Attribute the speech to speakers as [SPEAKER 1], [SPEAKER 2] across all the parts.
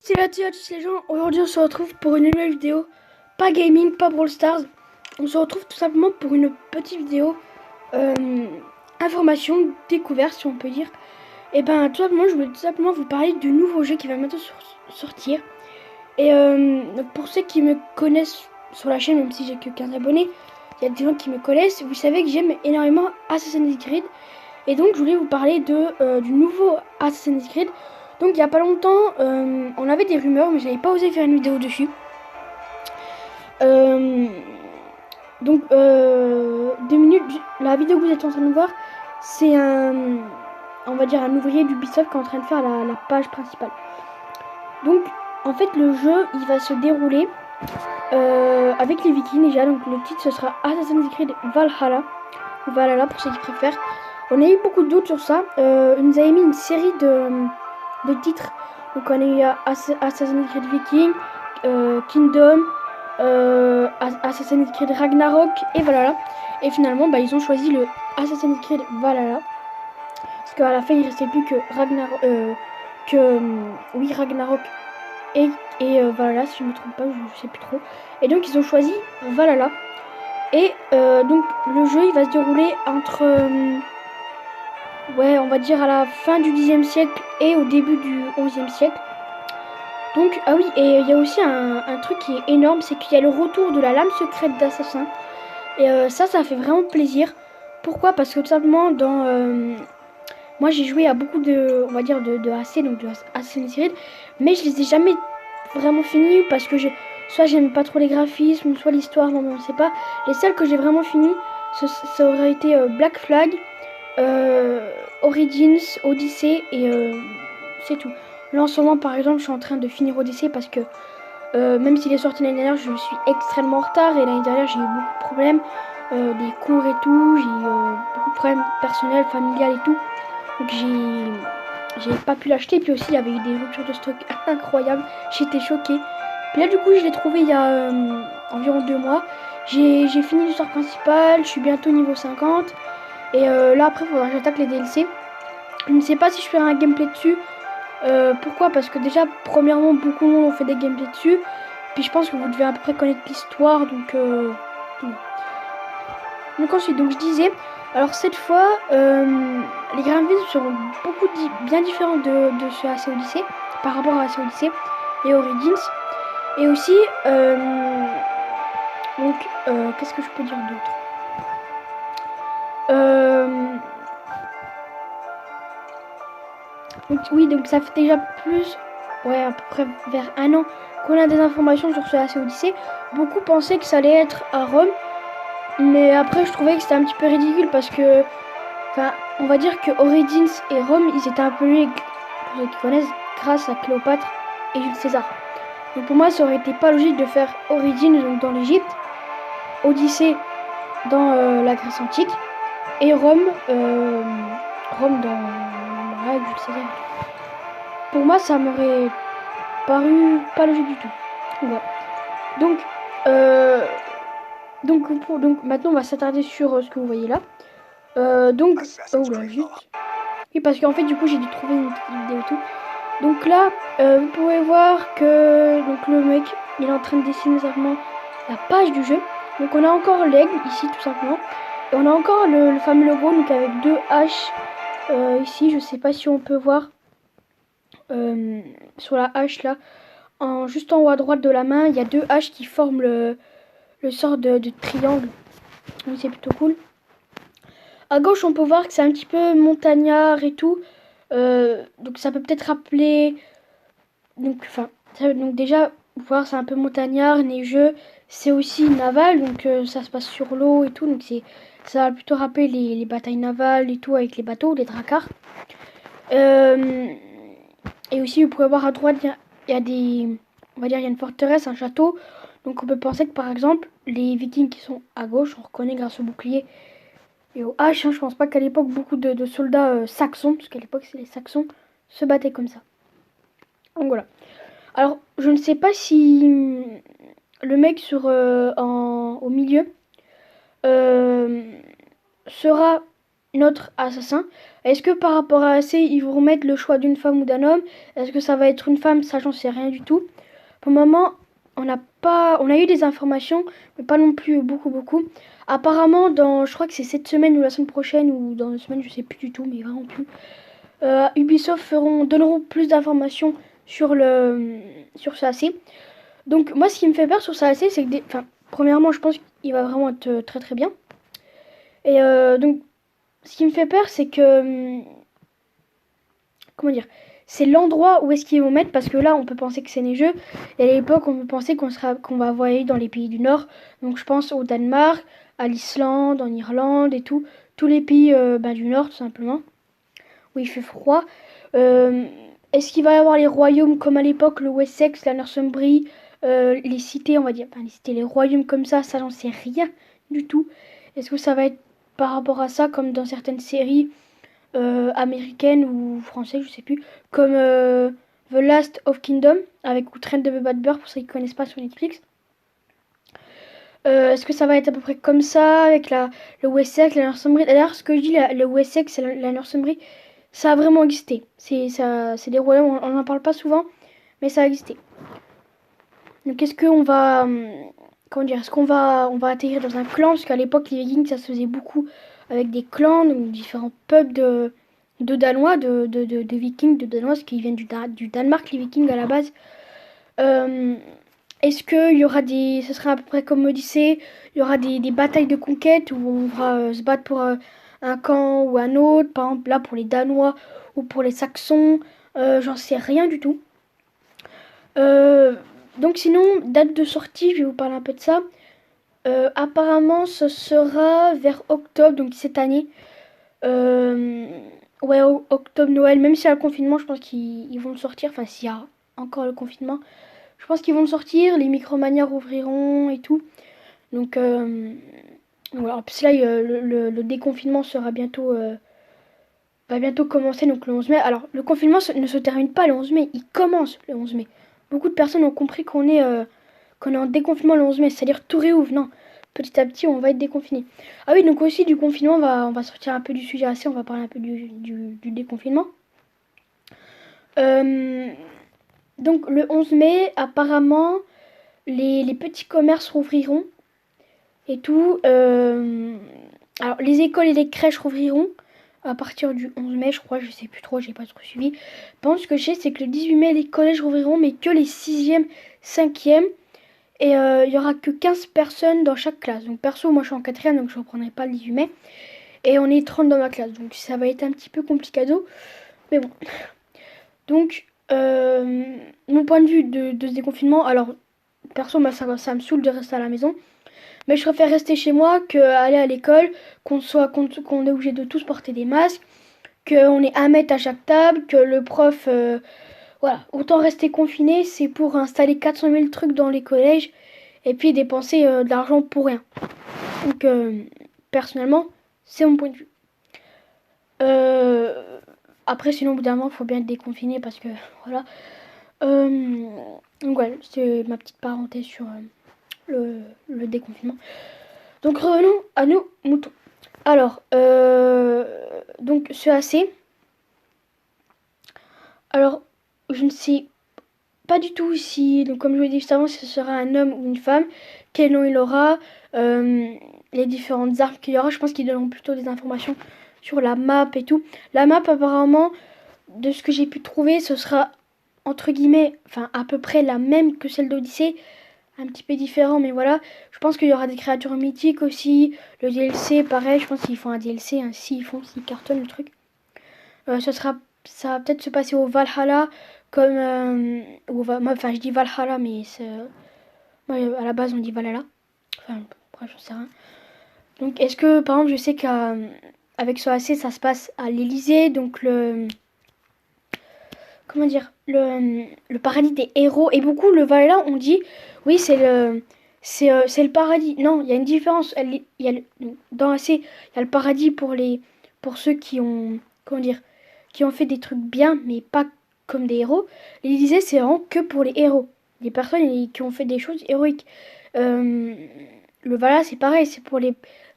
[SPEAKER 1] Salut à tous les gens, aujourd'hui on se retrouve pour une nouvelle vidéo, pas gaming, pas Brawl Stars. On se retrouve tout simplement pour une petite vidéo information, découverte si on peut dire. Et ben tout simplement je voulais tout simplement vous parler du nouveau jeu qui va bientôt sortir. Et pour ceux qui me connaissent sur la chaîne, même si j'ai que 15 abonnés, il y a des gens qui me connaissent, vous savez que j'aime énormément Assassin's Creed. Et donc je voulais vous parler du nouveau Assassin's Creed. Donc il n'y a pas longtemps, on avait des rumeurs, mais j'avais pas osé faire une vidéo dessus. Donc 2 minutes, la vidéo que vous êtes en train de voir, c'est on va dire un ouvrier d'Ubisoft qui est en train de faire la page principale. Donc en fait le jeu il va se dérouler avec les Vikings déjà. Donc le titre ce sera Assassin's Creed Valhalla, ou Valhalla pour ceux qui préfèrent. On a eu beaucoup de doutes sur ça. Ils nous avaient mis une série de titres. Donc on a eu Assassin's Creed Viking, Kingdom, Assassin's Creed Ragnarok et Valhalla. Et finalement ils ont choisi le Assassin's Creed Valhalla. Parce qu'à la fin il restait plus que Ragnarok, Ragnarok et Valhalla si je me trompe pas, je sais plus trop. Et donc ils ont choisi Valhalla. Et donc le jeu il va se dérouler entre on va dire à la fin du Xe siècle et au début du XIe siècle. Donc, ah oui, et il y a aussi un truc qui est énorme, c'est qu'il y a le retour de la lame secrète d'Assassin. Et ça fait vraiment plaisir. Pourquoi? Parce que tout simplement, moi j'ai joué à beaucoup on va dire, de AC, donc de Assassin's Creed, mais je les ai jamais vraiment finis parce que soit j'aime pas trop les graphismes, soit l'histoire, non mais on sait pas. Les seuls que j'ai vraiment fini, ça aurait été Black Flag, Origins, Odyssey et c'est tout. Là en ce moment par exemple je suis en train de finir Odyssey parce que même s'il est sorti l'année dernière je suis extrêmement en retard et l'année dernière j'ai eu beaucoup de problèmes, des cours et tout, j'ai eu beaucoup de problèmes personnels, familiales et tout. Donc j'ai pas pu l'acheter, puis aussi il y avait eu des ruptures de stock incroyables, j'étais choquée. Puis là du coup je l'ai trouvé il y a environ 2 mois. J'ai fini l'histoire principale, je suis bientôt niveau 50. Et là après il faudra que j'attaque les DLC. Je ne sais pas si je ferai un gameplay dessus. Pourquoi? Parce que déjà premièrement beaucoup de monde ont fait des gameplays dessus. Puis je pense que vous devez à peu près connaître l'histoire. Donc ensuite, donc je disais, alors cette fois les graphismes seront bien différents de ce AC Odyssey par rapport à AC Odyssey et Origins. Et aussi qu'est-ce que je peux dire d'autre? Donc oui, donc ça fait déjà à peu près vers 1 an qu'on a des informations sur ce AC Odyssey. Beaucoup pensaient que ça allait être à Rome, mais après je trouvais que c'était un petit peu ridicule parce que, on va dire que Origins et Rome, ils étaient un peu liés, pour ceux qui connaissent, grâce à Cléopâtre et Jules César. Donc pour moi, ça aurait été pas logique de faire Origins donc dans l'Égypte, Odyssée dans la Grèce antique et Rome dans Jules César. Pour moi, ça m'aurait paru pas logique du tout. Ouais. Donc maintenant, on va s'attarder sur ce que vous voyez là. Oui, parce qu'en fait, du coup, j'ai dû trouver une petite vidéo et tout. Donc là, vous pouvez voir que donc le mec, il est en train de dessiner simplement la page du jeu. Donc on a encore l'aigle ici, tout simplement. Et on a encore le fameux logo, donc avec 2 haches ici. Je sais pas si on peut voir sur la hache là. Juste en haut à droite de la main, il y a 2 haches qui forment le sort de triangle. Donc c'est plutôt cool. À gauche, on peut voir que c'est un petit peu montagnard et tout. Donc ça peut peut-être rappeler... Donc déjà, voir c'est un peu montagnard, neigeux. C'est aussi naval, donc ça se passe sur l'eau et tout. Donc ça va plutôt rappeler les batailles navales et tout avec les bateaux, les dracars. Et aussi, vous pouvez voir à droite, il y a on va dire, il y a une forteresse, un château. Donc on peut penser que par exemple, les Vikings qui sont à gauche, on reconnaît grâce au bouclier et aux haches. Je pense pas qu'à l'époque, beaucoup de soldats saxons, parce qu'à l'époque, c'est les Saxons, se battaient comme ça. Donc voilà. Alors, je ne sais pas si le mec au milieu sera notre assassin. Est-ce que par rapport à AC, ils vont remettre le choix d'une femme ou d'un homme? Est-ce que ça va être une femme? Ça, j'en sais rien du tout. Pour le moment, on a eu des informations, mais pas non plus beaucoup. Apparemment, je crois que c'est cette semaine ou la semaine prochaine ou dans une semaine, je sais plus du tout, mais vraiment plus. Ubisoft donneront plus d'informations sur ce AC. Donc moi, ce qui me fait peur sur ce AC, c'est que, premièrement, je pense qu'il va vraiment être très très bien. Et donc, ce qui me fait peur, c'est que, comment dire, c'est l'endroit où est-ce qu'ils vont mettre, parce que là, on peut penser que c'est neigeux, et à l'époque, on peut penser qu'on va voyager dans les pays du Nord. Donc, je pense au Danemark, à l'Islande, en Irlande et tout, tous les pays du Nord, tout simplement, où il fait froid. Euh, Est-ce qu'il va y avoir les royaumes comme à l'époque, le Wessex, la Northumbrie, les cités, on va dire, enfin, les cités, les royaumes comme ça j'en sais rien du tout. Est-ce que ça va être par rapport à ça, comme dans certaines séries américaine ou française, je sais plus, comme The Last of Kingdom avec Outrend de Bad Bear pour ceux qui connaissent pas sur Netflix. Est-ce que ça va être à peu près comme ça avec le Wessex, la Northumbrie? D'ailleurs, ce que je dis, le Wessex et la Northumbrie, ça a vraiment existé. C'est des royaumes, on n'en parle pas souvent, mais ça a existé. Donc, est-ce qu'on va, comment dire, on va atterrir dans un clan, parce qu'à l'époque, les Vikings, ça se faisait beaucoup avec des clans, donc différents peuples de Danois, de Vikings, de Danois, parce qu'ils viennent du Danemark, les Vikings à la base. Euh, Est-ce qu'il y aura ce sera à peu près comme Odyssée, il y aura des batailles de conquête où on va se battre pour un camp ou un autre, par exemple là pour les Danois ou pour les Saxons, j'en sais rien du tout. Euh, donc sinon, date de sortie, je vais vous parler un peu de ça. Apparemment, ce sera vers octobre, donc cette année. Euh, ouais, octobre, Noël, même s'il y a le confinement, je pense qu'ils vont le sortir. Enfin, s'il y a encore le confinement, je pense qu'ils vont le sortir. Les Micromania rouvriront et tout. Donc, voilà. En plus, là, le déconfinement va bientôt commencer, donc le 11 mai. Alors, le confinement ne se termine pas le 11 mai, il commence le 11 mai. Beaucoup de personnes ont compris qu'on est en déconfinement le 11 mai, c'est-à-dire tout réouvre. Non, petit à petit, on va être déconfiné. Ah oui, donc aussi du confinement, on va sortir un peu du sujet assez, on va parler un peu du déconfinement. Euh, donc le 11 mai, apparemment, les petits commerces rouvriront et tout. Alors les écoles et les crèches rouvriront à partir du 11 mai, je crois, je sais plus trop, j'ai pas trop suivi. Par contre, ce que je sais, c'est que le 18 mai, les collèges rouvriront, mais que les 6e, 5e. Et il y aura que 15 personnes dans chaque classe. Donc perso, moi je suis en 4e, donc je ne reprendrai pas le 18 mai. Et on est 30 dans ma classe, donc ça va être un petit peu complicado. Mais bon. Donc, mon point de vue de ce déconfinement, alors perso, moi, ça me saoule de rester à la maison. Mais je préfère rester chez moi qu'aller à l'école, qu'on est obligé de tous porter des masques, qu'on ait 1 mètre à chaque table, que le prof... voilà, autant rester confiné, c'est pour installer 400 000 trucs dans les collèges et puis dépenser de l'argent pour rien. Donc, personnellement, c'est mon point de vue. Euh, Après, sinon, au bout d'un moment, il faut bien être déconfiné parce que, voilà. Donc, voilà, c'est ma petite parenthèse sur le déconfinement. Donc, revenons à nos moutons. Alors, donc, ce AC. Alors, je ne sais pas du tout si, donc comme je vous l'ai dit juste avant, si ce sera un homme ou une femme, quel nom il aura, les différentes armes qu'il y aura. Je pense qu'ils donneront plutôt des informations sur la map et tout. La map, apparemment, de ce que j'ai pu trouver, ce sera entre guillemets, enfin à peu près la même que celle d'Odyssée, un petit peu différent, mais voilà. Je pense qu'il y aura des créatures mythiques aussi. Le DLC, pareil, je pense qu'ils font un DLC, hein, s'ils cartonnent le truc. Ça va peut-être se passer au Valhalla, comme moi, enfin je dis Valhalla, mais moi, à la base on dit Valhalla. Enfin, bref, j'en sais rien. Donc est-ce que, par exemple, je sais qu'avec ce AC, ça se passe à l'Elysée, donc comment dire, le paradis des héros. Et beaucoup, le Valhalla, on dit, oui, c'est le paradis. Non, il y a une différence. Dans AC, il y a le paradis pour ceux qui ont, comment dire, qui ont fait des trucs bien, mais pas comme des héros. L'Élysée, c'est vraiment que pour les héros. Les personnes qui ont fait des choses héroïques. Le Valhalla, c'est pareil, c'est pour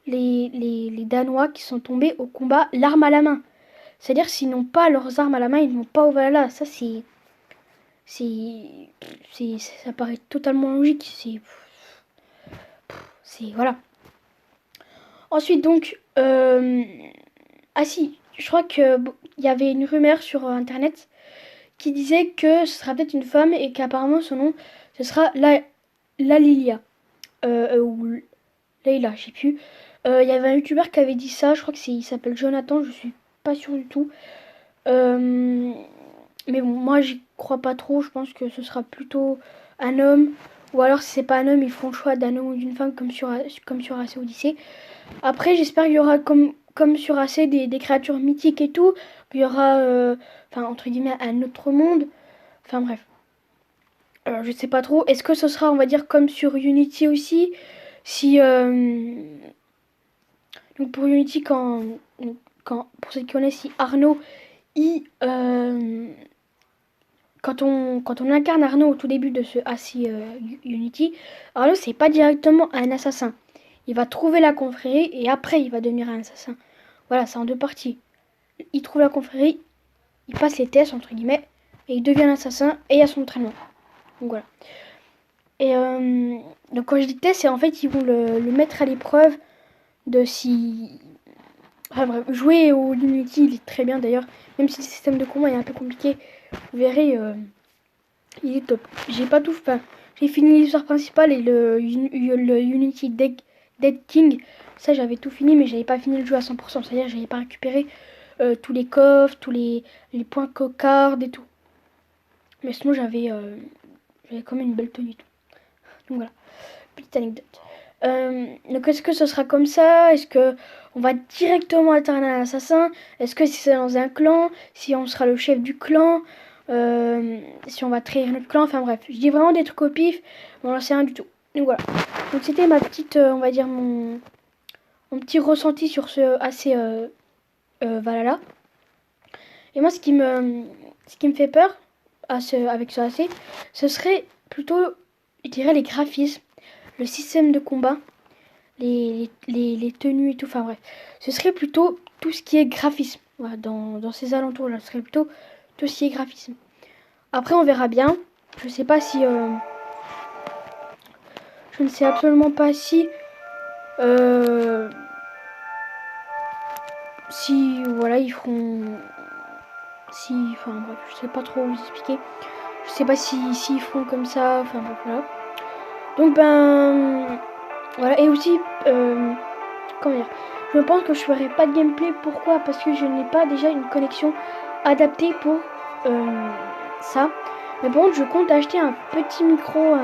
[SPEAKER 1] les Danois qui sont tombés au combat l'arme à la main. C'est-à-dire s'ils n'ont pas leurs armes à la main, ils ne vont pas au Valhalla. Ça ça paraît totalement logique. Voilà. Ensuite donc, ah si, je crois que il y avait une rumeur sur internet qui disait que ce sera peut-être une femme et qu'apparemment son nom ce sera la Lilia ou Leila, je sais plus. Il y avait un youtubeur qui avait dit ça, je crois que il s'appelle Jonathan, je suis pas sûre du tout. Mais bon, moi j'y crois pas trop, je pense que ce sera plutôt un homme. Ou alors si c'est pas un homme, ils font le choix d'un homme ou d'une femme comme sur AC Odyssey. Après j'espère qu'il y aura comme sur AC des créatures mythiques et tout. Qu'il y aura, enfin entre guillemets, un autre monde. Enfin bref. Je sais pas trop. Est-ce que ce sera, on va dire, comme sur Unity aussi? Si, donc pour Unity, pour ceux qui connaissent, si Arnaud, il, quand on incarne Arnaud au tout début de ce AC Unity, Arnaud c'est pas directement un assassin. Il va trouver la confrérie et après il va devenir un assassin. Voilà, c'est en deux parties. Il trouve la confrérie, il passe les tests entre guillemets et il devient un assassin et il y a son entraînement. Donc voilà. Et donc quand je dis test, c'est en fait ils vont le mettre à l'épreuve de si... Enfin bref, jouer au Unity, il est très bien d'ailleurs. Même si le système de combat est un peu compliqué, vous verrez, il est top. J'ai pas tout... Enfin, j'ai fini l'histoire principale et le Unity Dead King. Ça, j'avais tout fini, mais j'avais pas fini le jeu à 100%. C'est-à-dire j'avais pas récupéré tous les coffres, tous les points cocards et tout. Mais sinon, j'avais quand même une belle tenue. Donc voilà, petite anecdote. Donc est-ce que ce sera comme ça? Est-ce que on va directement atteindre un assassin? Est-ce que si c'est dans un clan? Si on sera le chef du clan? Si on va trahir notre clan? Enfin bref, je dis vraiment des trucs au pif, mais on n'en sait rien du tout. Donc voilà. Donc c'était ma petite, on va dire mon petit ressenti sur ce AC Valhalla. Et moi ce qui me fait peur avec ce AC, ce serait plutôt, je dirais, les graphismes, le système de combat, les tenues et tout, enfin bref. Ce serait plutôt tout ce qui est graphisme. Voilà, dans ces alentours-là, ce serait plutôt tout ce qui est graphisme. Après, on verra bien. Je sais pas si... je ne sais absolument pas si... si, voilà, ils feront... Si... Enfin bref, je sais pas trop vous expliquer. Je sais pas s'ils feront comme ça, enfin bref, voilà. Donc ben... Voilà, et aussi... comment dire, je pense que je ferai pas de gameplay. Pourquoi? Parce que je n'ai pas déjà une connexion adaptée pour ça. Mais par contre, je compte acheter un petit micro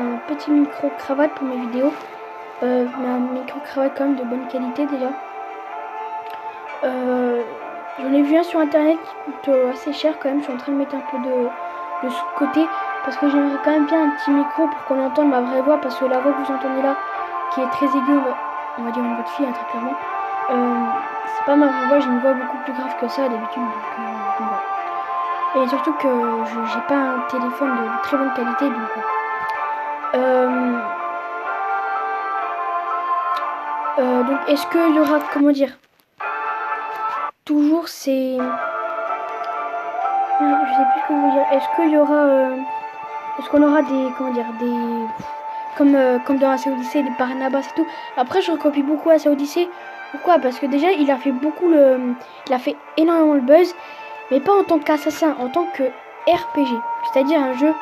[SPEAKER 1] cravate pour mes vidéos. Un micro cravate quand même de bonne qualité déjà. J'en ai vu un sur internet qui coûte assez cher quand même. Je suis en train de mettre un peu de côté parce que j'aimerais quand même bien un petit micro pour qu'on entende ma vraie voix, parce que la voix que vous entendez là, qui est très aiguë, on va dire une voix de fille, hein, très clairement. C'est pas ma vraie voix, j'ai une voix beaucoup plus grave que ça d'habitude. Donc voilà. Et surtout que j'ai pas un téléphone de très bonne qualité, donc donc est-ce qu'il y aura, comment dire, toujours ces... Je sais plus ce que je veux dire. Est-ce qu'il y aura... est-ce qu'on aura des... Comment dire, des... Comme dans AC Odyssey, les Barnabas et tout. Après, je recopie beaucoup AC Odyssey. Pourquoi? Parce que déjà, il a fait il a fait énormément le buzz. Mais pas en tant qu'assassin, en tant que RPG. C'est-à-dire un jeu...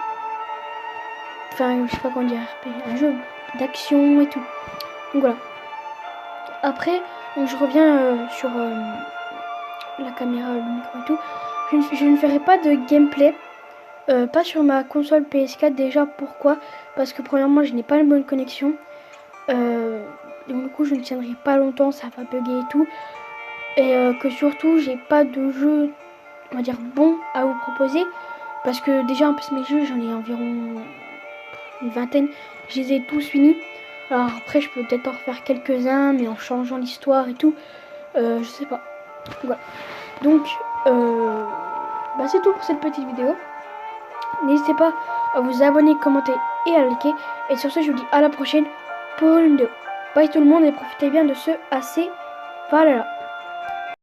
[SPEAKER 1] Enfin, je sais pas comment dire RPG. Un jeu d'action et tout. Donc voilà. Après, donc je reviens sur la caméra, le micro et tout. Je ne ferai pas de gameplay. Pas sur ma console PS4 déjà. Pourquoi? Parce que premièrement, je n'ai pas une bonne connexion. Donc du coup, je ne tiendrai pas longtemps, ça va bugger et tout. Et que surtout, j'ai pas de jeu, on va dire, bon à vous proposer. Parce que déjà, en plus, mes jeux, j'en ai environ une vingtaine. Je les ai tous finis. Alors après, je peux peut-être en refaire quelques-uns, mais en changeant l'histoire et tout. Je sais pas. Voilà. Donc, c'est tout pour cette petite vidéo. N'hésitez pas à vous abonner, commenter et à liker. Et sur ce, je vous dis à la prochaine pour une vidéo. Bye tout le monde et profitez bien de ce AC. Voilà.